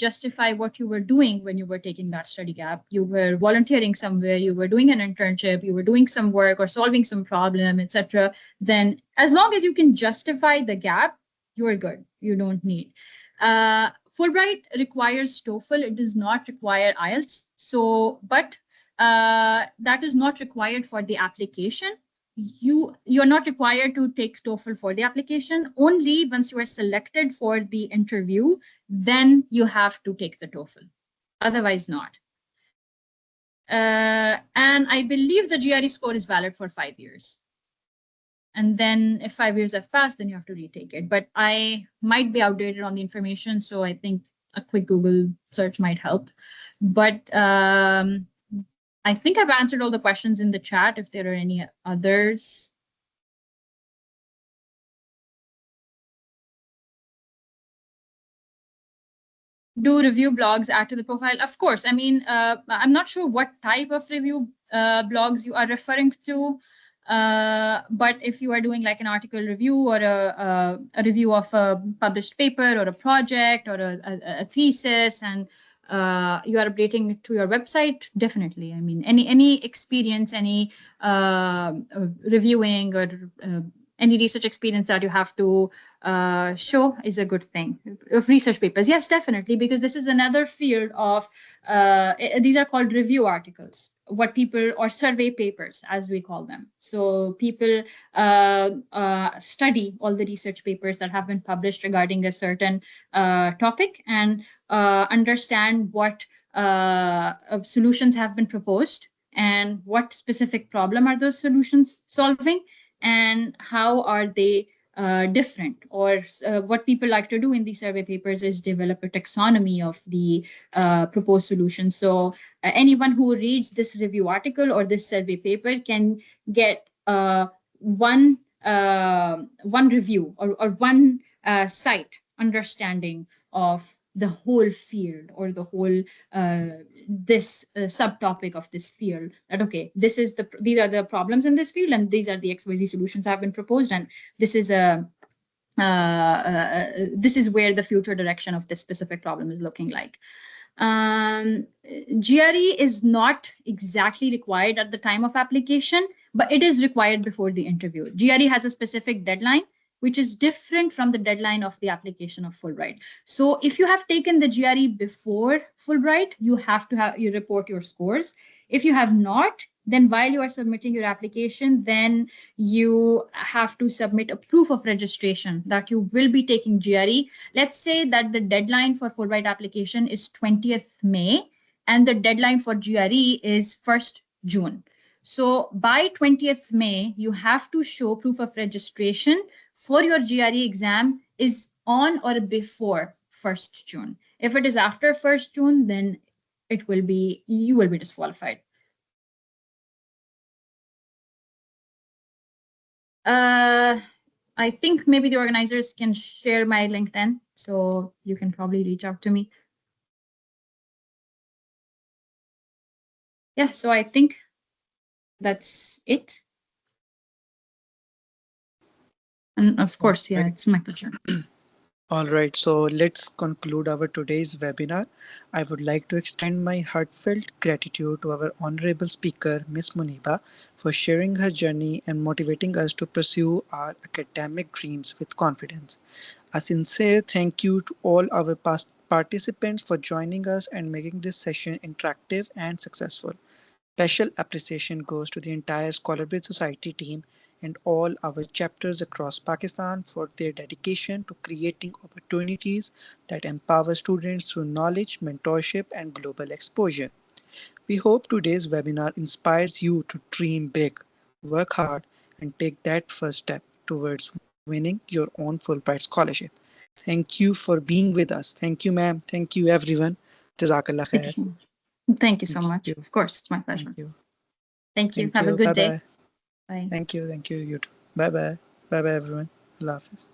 justify what you were doing when you were taking that study gap. You were volunteering somewhere, you were doing an internship, you were doing some work or solving some problem, etc. Then as long as you can justify the gap, you're good. You don't need. Fulbright requires TOEFL. It does not require IELTS. So, but that is not required for the application. You're not required to take TOEFL for the application. Only once you are selected for the interview, then you have to take the TOEFL. Otherwise, not. And I believe the GRE score is valid for 5 years. And then if 5 years have passed, then you have to retake it. But I might be outdated on the information, so I think a quick Google search might help. But I think I've answered all the questions in the chat. If there are any others. Do review blogs add to the profile? Of course. I mean, I'm not sure what type of review blogs you are referring to. But if you are doing like an article review or a review of a published paper or a project or a thesis, and you are updating it to your website, definitely. I mean, any experience, any reviewing or any research experience that you have to show is a good thing. Of research papers, yes, definitely, because this is another field of, these are called review articles, what people, or survey papers, as we call them. So people study all the research papers that have been published regarding a certain topic and understand what solutions have been proposed and what specific problem are those solutions solving and how are they different. Or what people like to do in these survey papers is develop a taxonomy of the proposed solution. So anyone who reads this review article or this survey paper can get one review or one site understanding of the whole field or the whole this subtopic of this field, that okay, these are the problems in this field and these are the XYZ solutions have been proposed, and this is a this is where the future direction of this specific problem is looking like. GRE is not exactly required at the time of application, but it is required before the interview. GRE has a specific deadline, which is different from the deadline of the application of Fulbright. So if you have taken the GRE before Fulbright, you have to you report your scores. If you have not, then while you are submitting your application, then you have to submit a proof of registration that you will be taking GRE. Let's say that the deadline for Fulbright application is 20th May and the deadline for GRE is 1st June. So by 20th May, you have to show proof of registration for your GRE exam is on or before 1st June. If it is after 1st June, then it will be, you will be disqualified. I think maybe the organizers can share my LinkedIn, so you can probably reach out to me. Yeah, so I think that's it. And of course, yeah, it's my pleasure. All right, so let's conclude our today's webinar. I would like to extend my heartfelt gratitude to our honorable speaker, Ms. Muneeba, for sharing her journey and motivating us to pursue our academic dreams with confidence. A sincere thank you to all our past participants for joining us and making this session interactive and successful. Special appreciation goes to the entire Scholarship Society team and all our chapters across Pakistan for their dedication to creating opportunities that empower students through knowledge, mentorship, and global exposure. We hope today's webinar inspires you to dream big, work hard, and take that first step towards winning your own Fulbright Scholarship. Thank you for being with us. Thank you, ma'am. Thank you, everyone. Jazakallah Thank you khair. so much. Thank you so Thank much. you. Of course, it's my Thank pleasure. you. Thank you. Thank Have a you. good Bye day. bye. Bye. Thank you. Thank you. You too. Bye bye. Bye bye, everyone. Allah Hafiz.